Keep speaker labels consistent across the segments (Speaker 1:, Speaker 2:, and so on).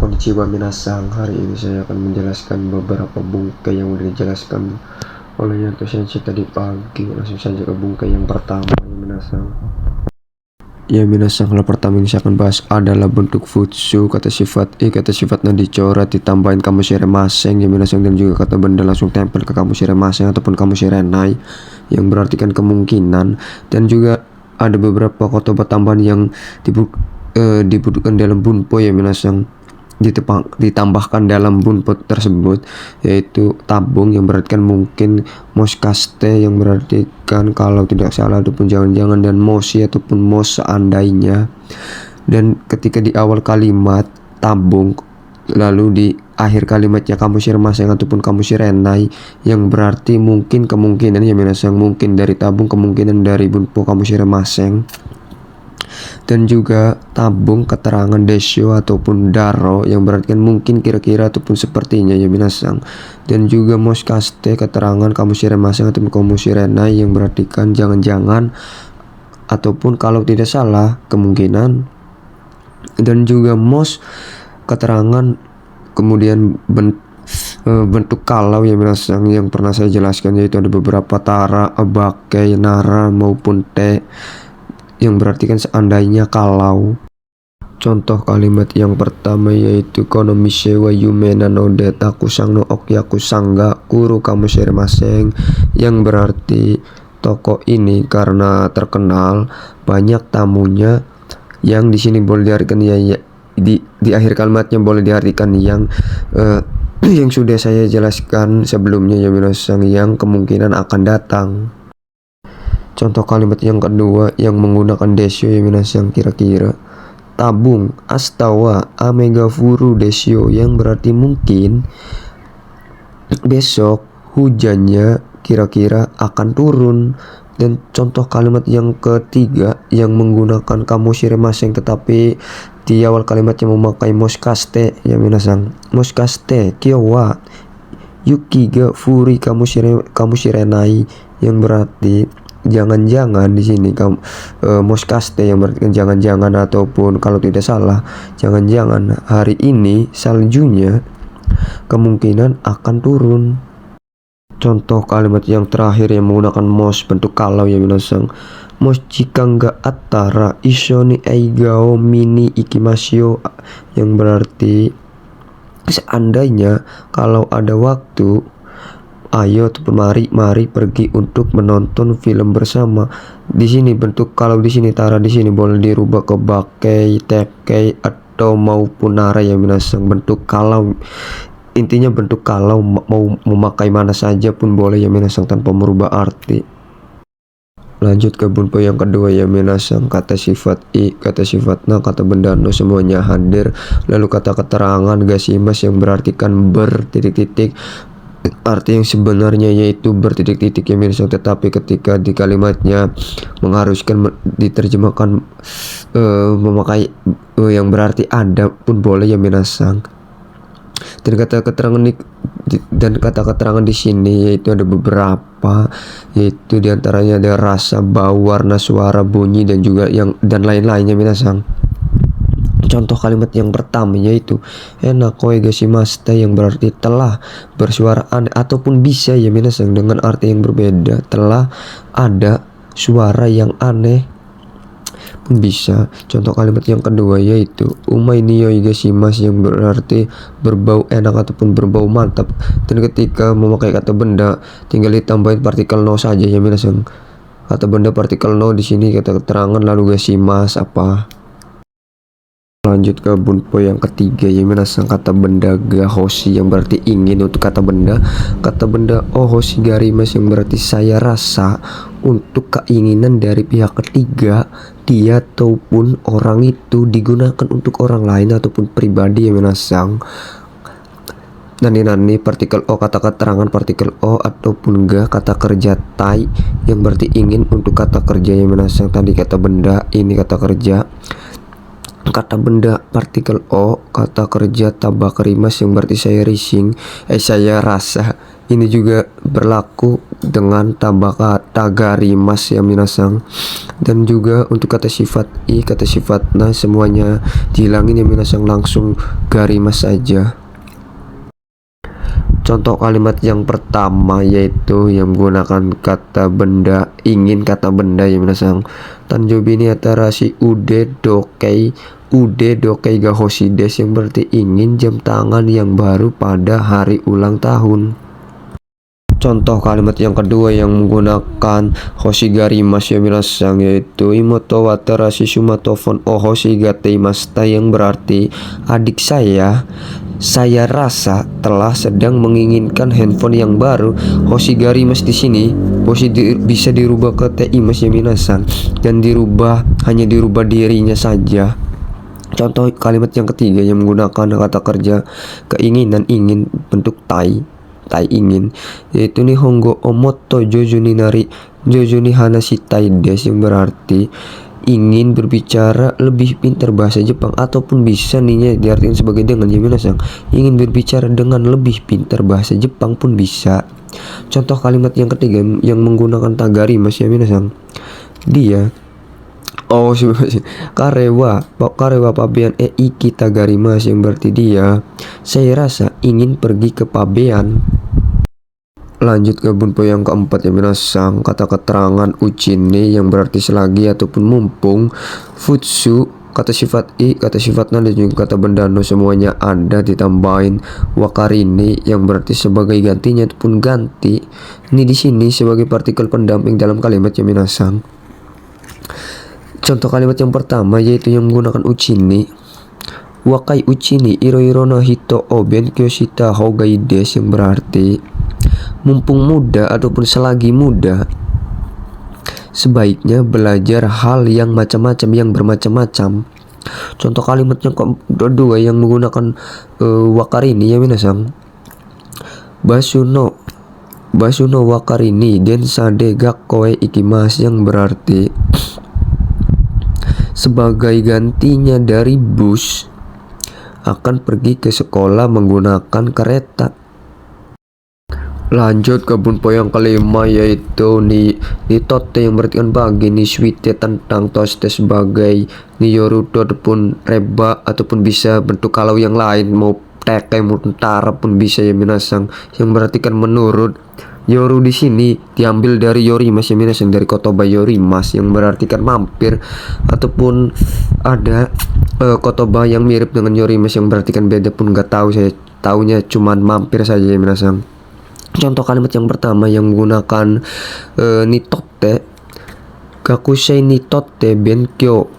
Speaker 1: Konnichiwa minasang, hari ini saya akan menjelaskan beberapa bungkai yang sudah dijelaskan oleh Yanto Sensei tadi pagi. Langsung saja ke bungkai yang pertama ya minasang. Ya minasang, hal pertama yang saya akan bahas adalah bentuk futsu, kata sifat kata sifatnya dicoret ditambahin kamu maseng ya minasang, dan juga kata benda langsung tempel ke kamu maseng ataupun kamu renai, yang berarti kan kemungkinan. Dan juga ada beberapa kotoba tambahan yang dibutuhkan dalam bunpo ya minasang, ditambahkan dalam bunpo tersebut, yaitu tabung yang berarti kan mungkin moskaste yang berarti kan kalau tidak salah ataupun jangan-jangan, dan moshi ataupun mos seandainya. Dan ketika di awal kalimat tabung, lalu di akhir kalimatnya kamu maseng ataupun kamu renai, yang berarti mungkin kemungkinan ya minasang, mungkin dari tabung, kemungkinan dari bunpo kamu maseng. Dan juga tabung keterangan desyo ataupun daro, yang berarti kan mungkin, kira-kira ataupun sepertinya ya minasang. Dan juga moskaste keterangan kamu maseng ataupun kamu renai, yang berarti kan jangan-jangan ataupun kalau tidak salah kemungkinan. Dan juga mos keterangan kemudian bentuk kalau ya minasang, yang pernah saya jelaskan, yaitu ada beberapa tara, abake, nara maupun te, yang berarti kan seandainya kalau. Contoh kalimat yang pertama yaitu konomise wa yumena no detaku sang no okyaku sangga kuru kamu maseng, yang berarti toko ini karena terkenal banyak tamunya, yang di sini boleh diartikan di akhir kalimatnya boleh diartikan yang yang sudah saya jelaskan sebelumnya ya minasang, yang kemungkinan akan datang. Contoh kalimat yang kedua yang menggunakan desyo ya minasang, kira-kira tabung astawa amega furu desyo, yang berarti mungkin besok hujannya kira-kira akan turun. Dan contoh kalimat yang ketiga yang menggunakan kamu maseng tetapi di awal kalimatnya memakai moskaste ya minasang, moskaste kyowa yuki ga furi kamu renai, yang berarti jangan-jangan di sini kamu moskaste, yang berarti jangan-jangan ataupun kalau tidak salah jangan-jangan hari ini saljunya kemungkinan akan turun. Contoh kalimat yang terakhir yang menggunakan mos bentuk kalau ya minasang, mos chikanga atara ishoni aigao mini ikimasyo, yang berarti seandainya kalau ada waktu, ayo ataupun mari pergi untuk menonton film bersama. Di sini bentuk kalau di sini tara di sini boleh dirubah ke bakei, tekei atau maupun nara ya minasang. Bentuk kalau intinya bentuk kalau mau memakai mana saja pun boleh ya minasang tanpa merubah arti. Lanjut ke bunpo yang kedua ya minasang, kata sifat kata sifatna, kata benda no semuanya hadir, lalu kata keterangan gasimas yang berartikan bertitik-titik, arti yang sebenarnya yaitu bertitik-titik ya minasang, tetapi ketika di kalimatnya mengharuskan diterjemahkan memakai yang berarti ada pun boleh ya minasang. Dan kata keterangan di sini yaitu ada beberapa, yaitu diantaranya ada rasa, bau, warna, suara, bunyi, dan juga yang dan lain-lainnya minasang. Contoh kalimat yang pertama yaitu enakoi gasimasta, yang berarti telah bersuara aneh ataupun bisa ya minasang dengan arti yang berbeda, telah ada suara yang aneh pun bisa. Contoh kalimat yang kedua yaitu umai niyoi gasimas, yang berarti berbau enak ataupun berbau mantap. Dan ketika memakai kata benda tinggal ditambahin partikel no saja ya minasang, kata benda partikel no di sini kata keterangan lalu gasimas apa. Lanjut ke bunpo yang ketiga ya minasang, kata benda gahoshi, yang berarti ingin. Untuk kata benda ohoshi garimas, yang berarti saya rasa, untuk keinginan dari pihak ketiga, dia ataupun orang itu digunakan untuk orang lain ataupun pribadi ya minasang. Nani partikel o, kata keterangan partikel o ataupun ga kata kerja tai, yang berarti ingin. Untuk kata kerja ya minasang, tadi kata benda, ini kata kerja. kata benda partikel O, kata kerja tabakarimas yang berarti saya rising, saya rasa. Ini juga berlaku dengan tagarimas ya minasang. Dan juga untuk kata sifat I, kata sifat na, semuanya dihilangin ya minasang, langsung garimas saja. Contoh kalimat yang pertama yaitu yang menggunakan kata benda, ingin kata benda ya minasang. Tanjobi ni atarashi ude dokei ga hoshi desu, yang berarti ingin jam tangan yang baru pada hari ulang tahun. Contoh kalimat yang kedua yang menggunakan hoshigarimasu ya minasang, yaitu imoto watarashi sumatofon o hoshigateimashita, yang berarti adik saya rasa telah sedang menginginkan handphone yang baru. Hoshigarimasu di sini bisa dirubah ke teimas ya minasang, dan hanya dirubah dirinya saja. Contoh kalimat yang ketiga yang menggunakan kata kerja keinginan, ingin, bentuk tai ingin, yaitu nihongo omoto jojo ni hanashitai desu, yang berarti ingin berbicara lebih pintar bahasa Jepang, ataupun bisa nih diartikan sebagai dengan ya minasang, ingin berbicara dengan lebih pintar bahasa Jepang pun bisa. Contoh kalimat yang ketiga yang menggunakan tagarimas ya minasang, dia karewa pabean iki tagarimas, yang berarti dia, saya rasa ingin pergi ke pabean. Lanjut ke bunpo yang keempat ya minasang, kata keterangan uchine yang berarti selagi ataupun mumpung. Futsu kata sifat I, kata sifat na, dan juga kata benda no, semuanya ada ditambahin wakarini yang berarti sebagai gantinya ataupun ganti. Ini di sini sebagai partikel pendamping dalam kalimat ya minasang. Contoh kalimat yang pertama yaitu yang menggunakan uchine. Wakai uchini iro no hito o benkyou shita houga ii desu, yang berarti mumpung muda ataupun selagi muda sebaiknya belajar hal yang macam-macam, yang bermacam-macam. Contoh kalimat yang kedua yang menggunakan wakarini ya minasang, basuno wakarini densa de gakkoe ikimasu, yang berarti sebagai gantinya dari bus akan pergi ke sekolah menggunakan kereta. Lanjut ke bunpo yang kelima yaitu nitote yang berarti bagi, nisuite tentang, toste sebagai, niyorudo ataupun reba ataupun bisa bentuk kalau yang lain, mau teke mau tentara pun bisa ya minasang, yang berarti kan menurut. Yoru di sini diambil dari yorimas ya minasang, dari kotoba yorimas yang berarti kan mampir, ataupun ada kotoba yang mirip dengan yorimas yang berarti kan beda pun nggak tahu, saya taunya cuman mampir saja ya minasang. Contoh kalimat yang pertama yang menggunakan nitote, gakusei nitote benkyo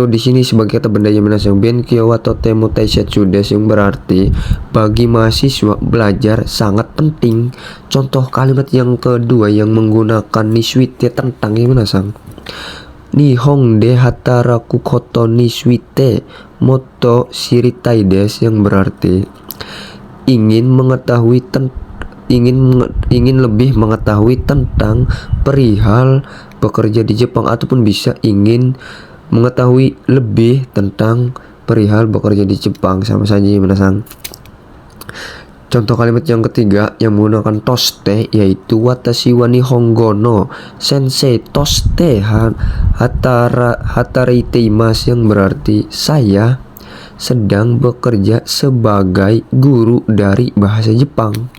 Speaker 1: di sini sebagai kata benda yang minasang, benkyo wa totemo taishetsu desu, yang berarti bagi mahasiswa belajar sangat penting. Contoh kalimat yang kedua yang menggunakan nisuite tentang yang minasang, nihong de hataraku koto nisuite moto shiritai desu, yang berarti ingin lebih mengetahui tentang perihal bekerja di Jepang, ataupun bisa ingin mengetahui lebih tentang perihal bekerja di Jepang, sama saja ya minasang. Contoh kalimat yang ketiga yang menggunakan toste yaitu watashi wa nihongo no sensei toste hatarite-imasu, yang berarti saya sedang bekerja sebagai guru dari bahasa Jepang.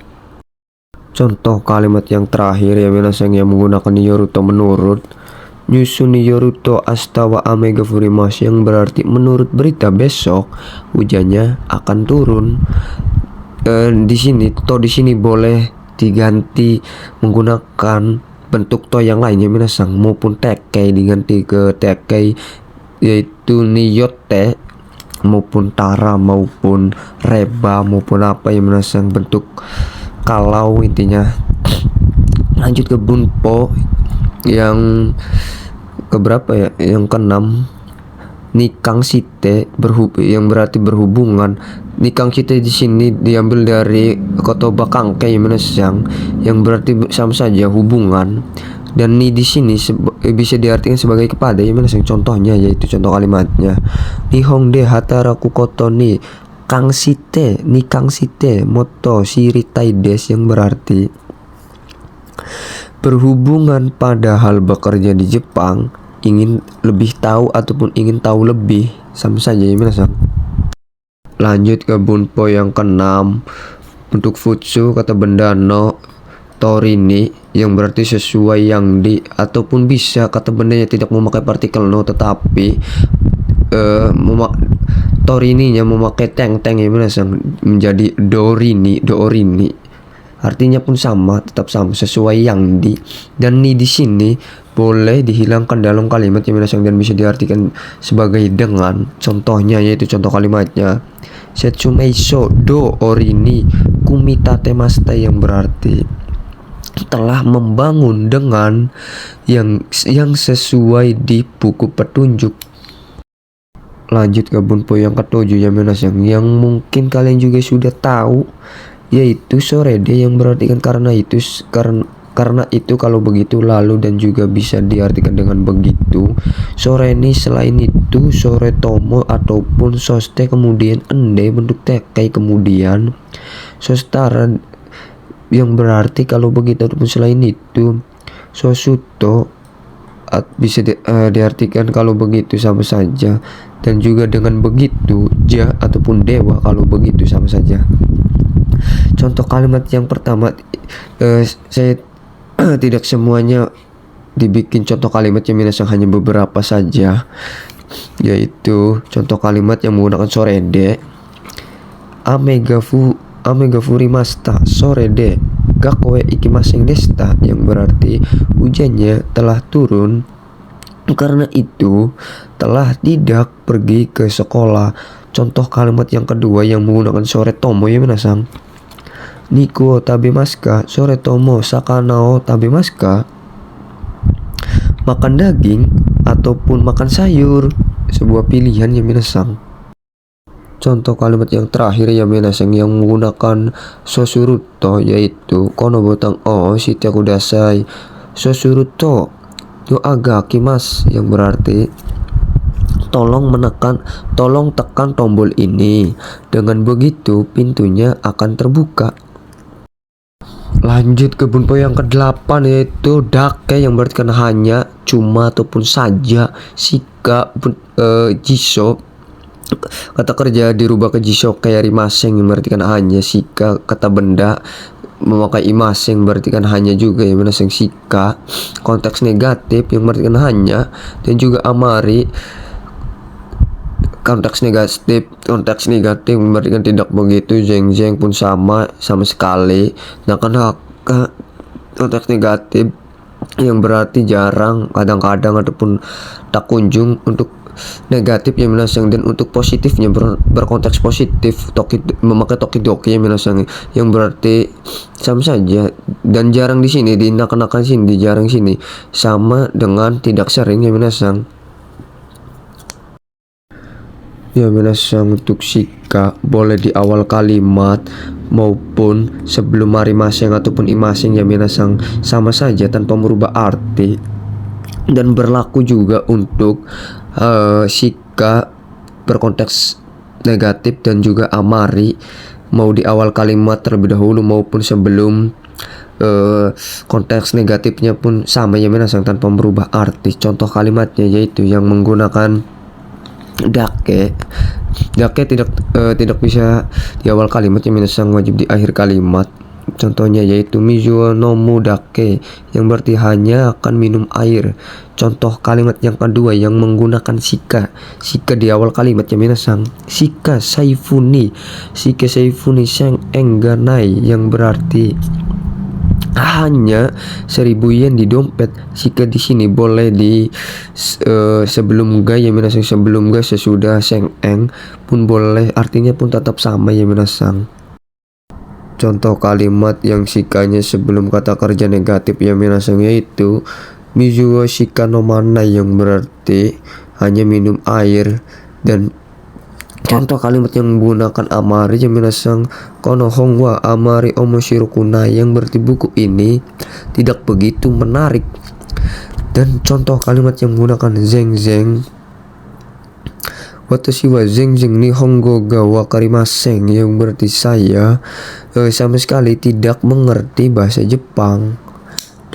Speaker 1: Contoh kalimat yang terakhir ya minasang yang menggunakan niyoruto menurut, nyusu niyoruto asta wa ame ga furimasu, yang berarti menurut berita besok hujannya akan turun. Di sini boleh diganti menggunakan bentuk to yang lainnya minasang, maupun tekei diganti ke tekei yaitu niyote, maupun tara, maupun reba, maupun apa yang minasang bentuk kalau intinya. Lanjut ke bunpo yang keberapa ya, yang keenam, nikang site yang berarti berhubungan. Nikang site di sini diambil dari kotoba kangke yang minasang, yang berarti sama saja hubungan. Dan ni di sini bisa diartikan sebagai kepada yang mana contohnya yaitu contoh kalimatnya. Nihonde hataraku koto ni kangsite moto shiritai desu, yang berarti berhubungan pada hal bekerja di Jepang, ingin lebih tahu ataupun ingin tahu lebih, sama saja ya minasan. Lanjut ke bunpo yang keenam. Untuk futsu kata benda no torini, yang berarti sesuai yang di, ataupun bisa kata bendanya tidak memakai partikel no tetapi torininya memakai teng-teng ya menjadi dorini. Artinya pun sama, tetap sama, sesuai yang di. Dan ni di sini boleh dihilangkan dalam kalimat yang dan bisa diartikan sebagai dengan. Contohnya yaitu contoh kalimatnya Setsumeiso do orini kumitate masta, yang berarti telah membangun dengan yang sesuai di buku petunjuk. Lanjut ke bunpo yang ketujuh ya yang mungkin kalian juga sudah tahu, yaitu sorede, yang berarti kan karena itu kalau begitu lalu, dan juga bisa diartikan dengan begitu. Sore ini selain itu sore tomo ataupun soste kemudian ende bentuk tekai kemudian sostara, yang berarti kalau begitu ataupun selain itu. Sosuto bisa diartikan kalau begitu sama saja, dan juga dengan begitu ja ataupun dewa kalau begitu sama saja. Contoh kalimat yang pertama, saya tidak semuanya dibikin contoh kalimat yang hanya beberapa saja, yaitu contoh kalimat yang menggunakan sorede. Amega furimasta sorede gakoe ikimasen desta, yang berarti hujannya telah turun, karena itu telah tidak pergi ke sekolah. Contoh kalimat yang kedua yang menggunakan sore tomo ya minasang. Niku tabemaska sore tomo sakanao tabemaska, makan daging ataupun makan sayur, sebuah pilihan ya minasang. Contoh kalimat yang terakhir ya minasang yang menggunakan sosuruto, yaitu kono botang o shiite kudasai sosuruto yo aga kimas, yang berarti tolong tekan tombol ini, dengan begitu pintunya akan terbuka. Lanjut ke bunpo yang ke-8 yaitu dake, yang berarti kan hanya, cuma ataupun saja. Shika jiso, kata kerja dirubah ke jiso kayak rimaseng, yang berarti kan hanya. Shika kata benda memakai imaseng, berarti kan hanya juga ya menaseng shika. Konteks negatif yang berarti kan hanya, dan juga amari konteks negatif berarti kan tidak begitu. Jeng pun sama sekali. Nah karena konteks negatif yang berarti jarang, kadang-kadang ataupun tak kunjung. Untuk negatif ya minasang, dan untuk positifnya berkonteks positif memakai tokidoki ya minasang, yang berarti sama saja. Dan jarang di sini, di nakan sini, jarang sini, sama dengan tidak sering ya minasang. Ya minasang, untuk shika boleh di awal kalimat maupun sebelum marimaseng ataupun imaseng ya minasang, sama saja tanpa merubah arti. Dan berlaku juga untuk shika berkonteks negatif, dan juga amari mau di awal kalimat terlebih dahulu maupun sebelum konteks negatifnya pun sama ya minasang, tanpa merubah arti. Contoh kalimatnya yaitu yang menggunakan dake tidak bisa di awal kalimat ya minasang, wajib di akhir kalimat. Contohnya yaitu mizuo nomu dake, yang berarti hanya akan minum air. Contoh kalimat yang kedua yang menggunakan shika di awal kalimat ya minasang. Shika saifuni sang engganai, yang berarti hanya 1000 yen di dompet. Shika di sini boleh di sebelum ga ya minasang, sebelum ga, sesudah seng eng pun boleh, artinya pun tetap sama ya minasang. Contoh kalimat yang shikanya sebelum kata kerja negatif ya minasang, yaitu mizuo shika no manai, yang berarti hanya minum air. Dan contoh kalimat yang menggunakan amari ya minasang, kono hong wa amari omoshiroku nai, yang berarti buku ini tidak begitu menarik. Dan contoh kalimat yang menggunakan zeng zeng, watashi wa zeng zeng nihongo ga wakarimasen, yang berarti saya sama sekali tidak mengerti bahasa Jepang.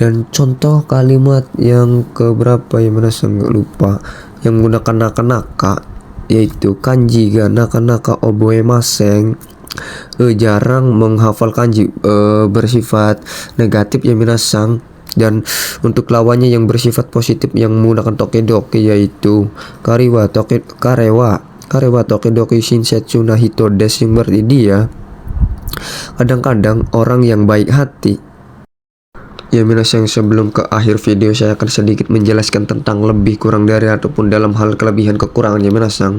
Speaker 1: Dan contoh kalimat yang keberapa yang mana saya nggak lupa, yang menggunakan naka-naka, yaitu kanji ga naka-naka oboemasen, jarang menghafal kanji, bersifat negatif ya minasang. Dan untuk lawannya yang bersifat positif yang menggunakan tokedoki, yaitu karewa tokedoki shinsetsu na hito des, yang berarti dia kadang-kadang orang yang baik hati. Ya minasang, sebelum ke akhir video saya akan sedikit menjelaskan tentang lebih kurang dari ataupun dalam hal kelebihan kekurangan ya minasang.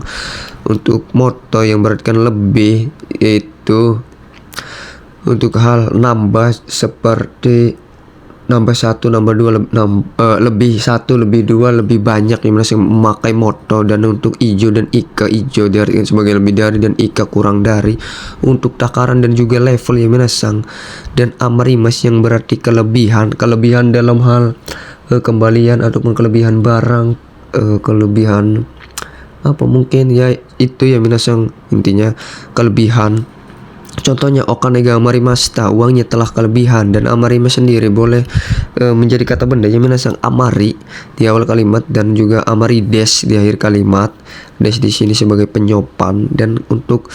Speaker 1: Untuk moto yang berarti lebih, yaitu untuk hal nambah seperti nambah satu, nambah dua, lebih satu, lebih dua, lebih banyak yang masing memakai moto. Dan untuk ijo dan ika, ijo diartikan sebagai lebih dari dan ika kurang dari untuk takaran dan juga level ya minasang. Dan amarimas yang berarti kelebihan dalam hal kembalian ataupun kelebihan barang, kelebihan apa mungkin ya itu ya minasang, intinya kelebihan. Contohnya okane ga amarimashita, uangnya telah kelebihan. Dan amarima sendiri boleh menjadi kata benda yang minasang amari di awal kalimat dan juga amari des di akhir kalimat. Des di sini sebagai penyopan. Dan untuk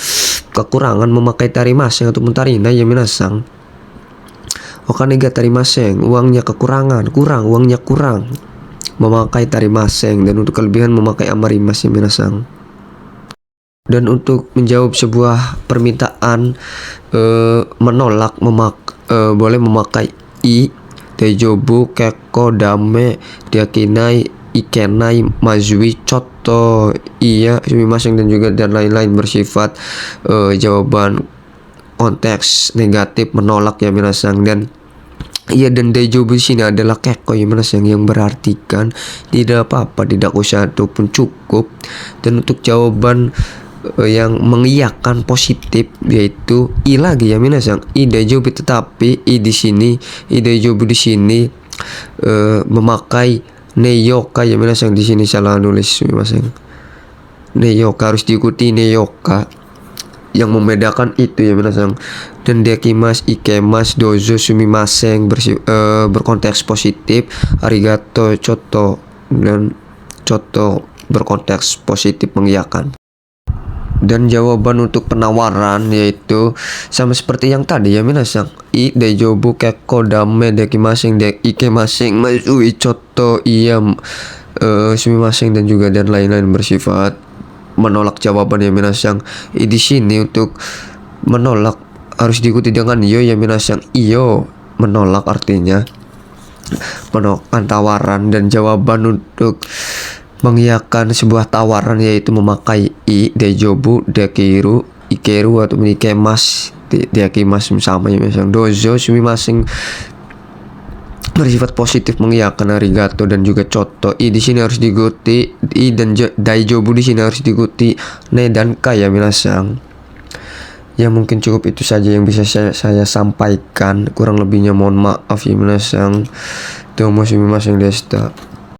Speaker 1: kekurangan memakai tarimaseng ataupun tarina ya minasang, okane ga tarimaseng, uangnya kekurangan, uangnya kurang, memakai tarimaseng. Dan untuk kelebihan memakai amarimas ya minasang. Dan untuk menjawab sebuah permintaan menolak, boleh memakai i, dejobu, keko, dame, diakinai, ikenai, mazui, coto, iya, sumimasen, dan juga dan lain-lain bersifat jawaban konteks negatif, menolak ya minasang. Dan iya, dan dejobu di sini adalah keko ya minasang, yang berartikan tidak apa-apa, tidak usah ataupun cukup. Dan untuk jawaban yang mengiyakan positif yaitu i lagi ya minasang, i dejobu, tetapi i dejobu di sini memakai neyoka ya minasang. Di sini salah nulis minasang, neyoka harus diikuti neyoka, yang membedakan itu ya minasang. Dan dekimas, ikemas, dozo, sumimasen berkonteks positif, arigato, coto, dan coto berkonteks positif mengiyakan. Dan jawaban untuk penawaran yaitu sama seperti yang tadi ya minasang, i dejobu, keko, dame, dekimasen, ikemasen, mazui, coto, iya, sumimasen, dan juga dan lain-lain bersifat menolak jawaban ya minasang. I di sini untuk menolak harus diikuti dengan yo ya minasang. Iyo menolak artinya menolak tawaran. Dan jawaban untuk mengiyakan sebuah tawaran yaitu memakai i, dejobu, dekiru, ikeru atau ikemas, dekimas sama ya minasang. Dozo, sumimasen bersifat positif mengiyakan, arigato, dan juga coto. I di sini harus diikuti i, dan daijobu di sini harus diikuti ne dan ka ya minasang. Ya mungkin cukup itu saja yang bisa saya sampaikan. Kurang lebihnya mohon maaf ya minasang. Domo sumimasen deshita.